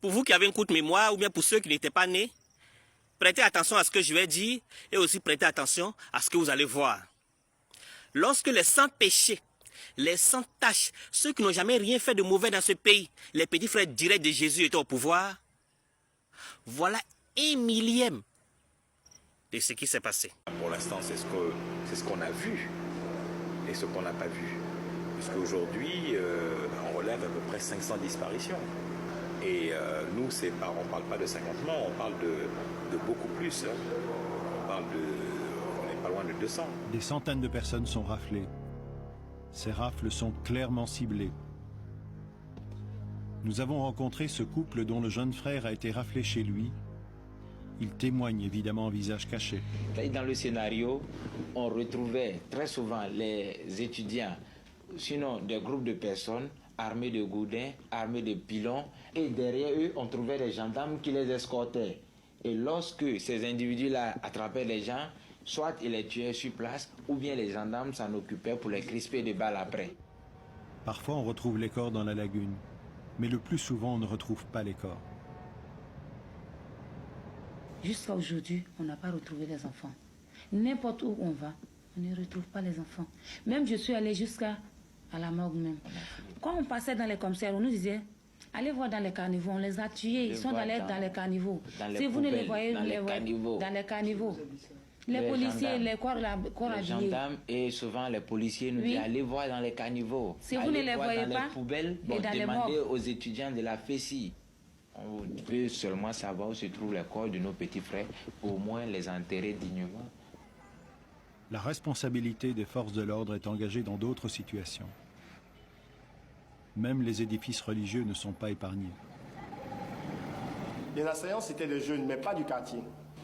Pour vous qui avez une courte mémoire ou bien pour ceux qui n'étaient pas nés, prêtez attention à ce que je vais dire et aussi prêtez attention à ce que vous allez voir. Lorsque les sans péchés, les sans taches, ceux qui n'ont jamais rien fait de mauvais dans ce pays, les petits frères directs de Jésus étaient au pouvoir, voilà 1/1000 de ce qui s'est passé. Pour l'instant, c'est ce qu'on a vu et ce qu'on n'a pas vu. Puisqu'aujourd'hui, on relève à peu près 500 disparitions. Et nous, on ne parle pas de 50 morts, on parle de beaucoup plus. On n'est pas loin de 200. Des centaines de personnes sont raflées. Ces rafles sont clairement ciblées. Nous avons rencontré ce couple dont le jeune frère a été raflé chez lui. Il témoigne évidemment en visage caché. Dans le scénario, on retrouvait très souvent les étudiants, sinon des groupes de personnes armés de goudins, armés de pilons, et derrière eux, on trouvait des gendarmes qui les escortaient. Et lorsque ces individus-là attrapaient les gens, soit ils les tuaient sur place, ou bien les gendarmes s'en occupaient pour les crisper de balles après. Parfois, on retrouve les corps dans la lagune, mais le plus souvent, on ne retrouve pas les corps. Jusqu'à aujourd'hui, on n'a pas retrouvé les enfants. N'importe où on va, on ne retrouve pas les enfants. Même je suis allée jusqu'à la morgue même. Quand on passait dans les commissariats, on nous disait, allez voir dans les caniveaux, on les a tués, ils sont dans les caniveaux. Si vous ne les voyez, dans les caniveaux. Les policiers, les corps habillés. Les gendarmes et souvent les policiers nous disent, allez voir dans les caniveaux. Si vous ne les voyez dans pas, les poubelles, demandez aux étudiants de la FESI. On peut seulement savoir où se trouvent les corps de nos petits frères, au moins les enterrer dignement. La responsabilité des forces de l'ordre est engagée dans d'autres situations. Même les édifices religieux ne sont pas épargnés. Les assaillants, c'était des jeunes, mais pas du quartier.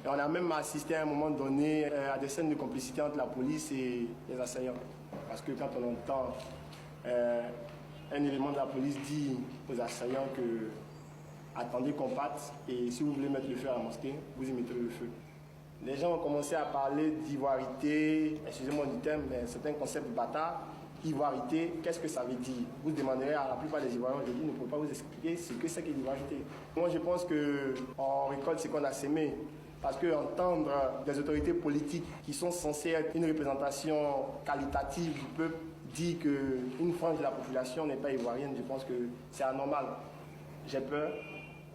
Et on a même assisté à un moment donné à des scènes de complicité entre la police et les assaillants. Parce que quand on entend un élément de la police dire aux assaillants que attendez qu'on parte et si vous voulez mettre le feu à la mosquée, vous y mettrez le feu. Les gens ont commencé à parler d'ivoirité, excusez-moi du terme, mais c'est un concept bâtard. Ivoirité, qu'est-ce que ça veut dire? Vous demanderez à la plupart des Ivoiriens aujourd'hui, ne pouvez pas vous expliquer ce que c'est que l'ivoirité. Moi, je pense qu'on récolte ce qu'on a sémé. Parce qu'entendre des autorités politiques qui sont censées être une représentation qualitative du peuple dire qu'une frange de la population n'est pas ivoirienne, je pense que c'est anormal. J'ai peur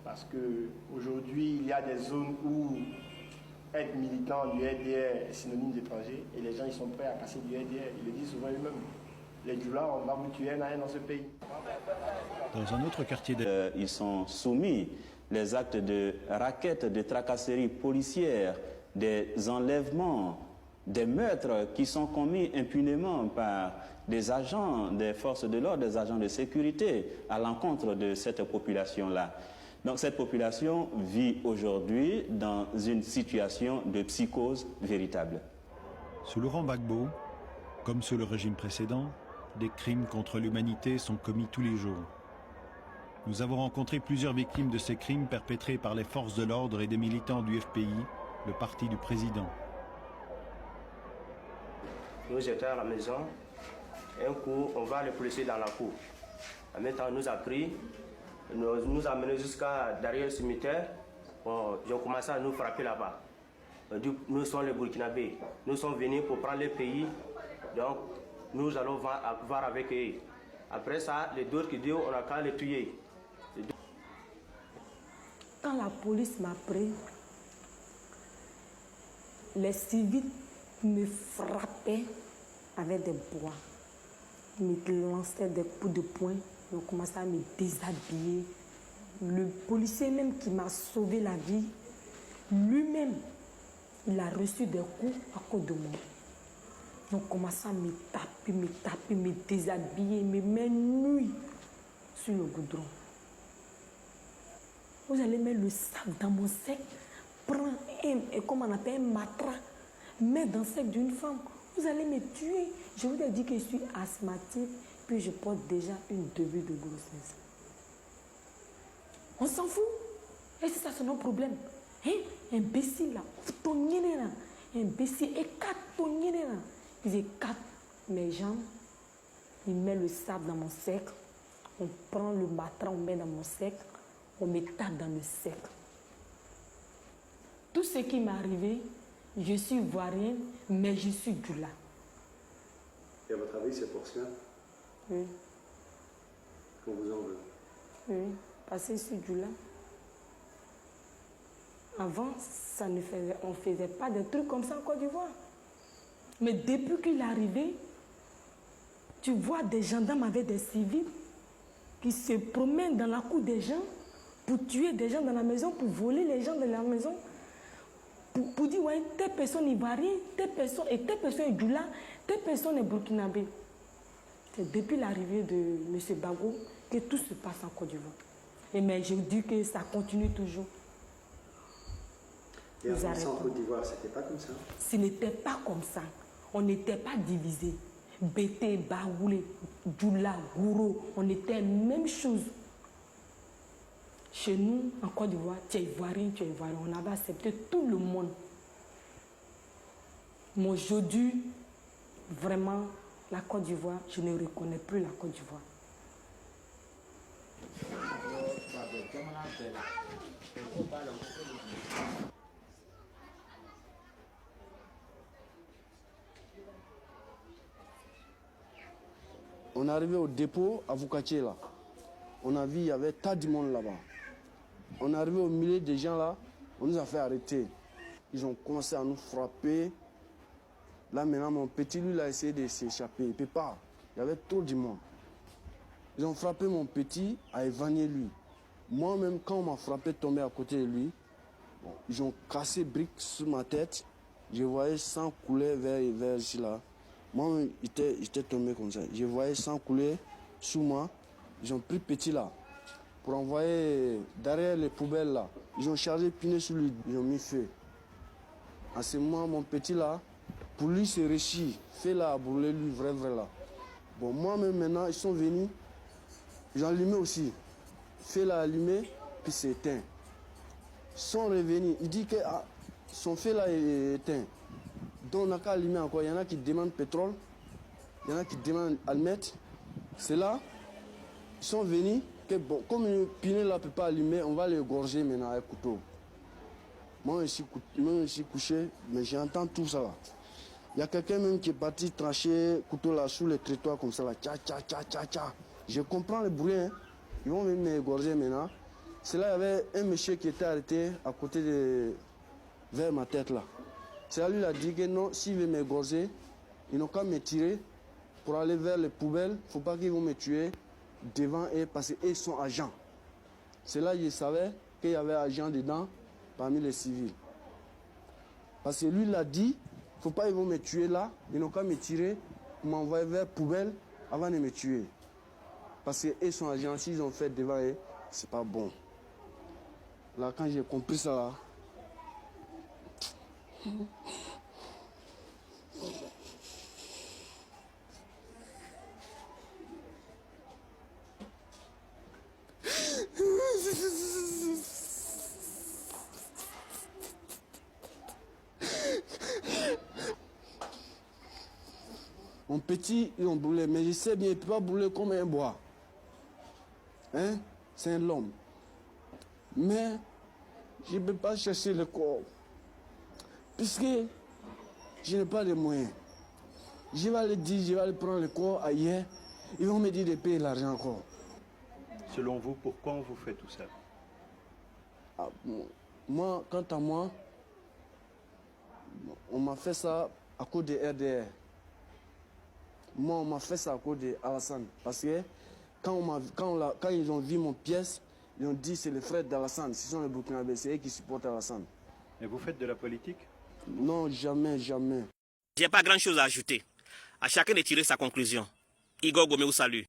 parce qu'aujourd'hui, il y a des zones où être militant du RDR est synonyme d'étranger et les gens ils sont prêts à casser du RDR. Ils le disent souvent eux-mêmes. Les Djoula, on va vous tuer un à un dans ce pays. Dans un autre quartier ils sont soumis les actes de raquettes, de tracasseries policières, des enlèvements, des meurtres qui sont commis impunément par des agents des forces de l'ordre, des agents de sécurité à l'encontre de cette population-là. Donc cette population vit aujourd'hui dans une situation de psychose véritable. Sous Laurent Gbagbo, comme sous le régime précédent, des crimes contre l'humanité sont commis tous les jours. Nous avons rencontré plusieurs victimes de ces crimes perpétrés par les forces de l'ordre et des militants du FPI, le parti du président. Nous étions à la maison, un coup, on va les policiers dans la cour. En même temps, on nous a pris, nous a menés jusqu'à derrière le cimetière. Bon, ils ont commencé à nous frapper là-bas. Nous sommes les Burkinabés. Nous sommes venus pour prendre le pays. Donc, nous allons voir avec eux. Après ça, les d'autres qui disent on a qu'à les tuer. Quand la police m'a pris, les civils me frappaient avec des bois. Ils me lançaient des coups de poing. Ils ont commencé à me déshabiller. Le policier même qui m'a sauvé la vie, lui-même, il a reçu des coups à cause de moi. Ils ont commencé à me taper, me déshabiller, me mettre nuit sur le goudron. Vous allez mettre le sac dans mon sac, prendre comme on appelle un matras, mettre dans le sac d'une femme. Vous allez me tuer. Je vous ai dit que je suis asthmatique, puis je porte déjà une début de grossesse. On s'en fout. Et c'est ça, c'est notre problème. Hein? Imbécile là, imbécile, et quatre là. Ils écartent mes jambes, ils mettent le sable dans mon sac, on prend le matras, on met dans mon sac, on me tape dans le cercle. Tout ce qui m'est arrivé, je suis ivoirienne, mais je suis Djoula. Et à votre avis, c'est pour cela Oui. qu'on vous en veut? Oui, parce que je suis Djoula. Avant, on ne faisait pas de trucs comme ça en Côte d'Ivoire. Mais depuis qu'il est arrivé, tu vois des gendarmes avec des civils qui se promènent dans la cour des gens pour tuer des gens dans la maison, pour voler les gens de la maison, pour dire, ouais, telle personne est ivoirienne, telle personne est Djoula, telle personne est burkinabé. C'est depuis l'arrivée de M. Bago que tout se passe en Côte d'Ivoire. Mais je dis que ça continue toujours. Et avant ça, en Côte d'Ivoire, c'était pas comme ça? Ce n'était pas comme ça. On n'était pas divisés. Bété, Baoulé, Djoula, Gouro, on était la même chose. Chez nous, en Côte d'Ivoire, tu es ivoirien, on avait accepté tout le monde. Mais aujourd'hui, vraiment, la Côte d'Ivoire, je ne reconnais plus la Côte d'Ivoire. On est arrivé au dépôt à Vukatier là. On a vu, il y avait tas de monde là-bas. On est arrivé au milieu des gens là, on nous a fait arrêter. Ils ont commencé à nous frapper. Là maintenant, mon petit, lui, il a essayé de s'échapper. Il ne peut pas. Il y avait trop de monde. Ils ont frappé mon petit à évanouir lui. Moi-même, quand on m'a frappé, tombé à côté de lui, bon, ils ont cassé briques sur ma tête. Je voyais sang couler vers ici là. Moi, j'étais tombé comme ça. Je voyais sang couler sous moi. Ils ont pris petit là pour envoyer derrière les poubelles là. Ils ont chargé pneu sur lui. Ils ont mis feu. À ce moment, mon petit là, pour lui, c'est réussi. Feu là a brûlé lui, vrai là. Bon, moi-même maintenant, ils sont venus. Ils ont allumé aussi. Feu là allumé, puis c'est éteint. Ils sont revenus. Il dit que son feu là est éteint. Donc on n'a qu'à allumer encore. Il y en a qui demandent pétrole, il y en a qui demandent allumettes. C'est là, ils sont venus, que bon, comme le pneu là ne peut pas allumer, on va les égorger maintenant avec couteau. Moi je suis couché, mais j'entends tout ça là. Il y a quelqu'un même qui est parti trancher couteau là sous le trottoir comme ça là. Tcha, tcha, tcha, tcha, tcha. Je comprends le bruit, hein. Ils vont même m'égorger maintenant. C'est là, il y avait un monsieur qui était arrêté à côté de... vers ma tête là. C'est là, lui, il a dit que non, s'il veut m'égorger, ils n'ont qu'à me tirer pour aller vers les poubelles. Il ne faut pas qu'ils vont me tuer devant eux parce qu'ils sont agents. C'est là qu'il savait qu'il y avait agents dedans parmi les civils. Parce que lui, il a dit, il ne faut pas qu'ils vont me tuer là. Ils n'ont qu'à me tirer pour m'envoyer vers les poubelles avant de me tuer. Parce qu'ils sont agents, s'ils ont fait devant eux, c'est pas bon. Là, quand j'ai compris ça là, mon petit, ils ont brûlé, mais je sais bien, il ne peut pas brûler comme un bois. Hein? C'est un homme. Mais je ne peux pas chercher le corps. Puisque je n'ai pas de moyens. Je vais aller dire, je vais aller prendre le corps ailleurs. Ils vont me dire de payer l'argent encore. Selon vous, pourquoi on vous fait tout ça? Moi, quant à moi, on m'a fait ça à cause de RDR. Moi, on m'a fait ça à cause de Alassane. Parce que quand ils ont vu mon pièce, ils ont dit c'est les frères d'Alassane. Ce sont les Burkinabés, c'est eux qui supportent Alassane. Et vous faites de la politique? Non, jamais, jamais. J'ai pas grand chose à ajouter. À chacun de tirer sa conclusion. Igor Gomé vous salue.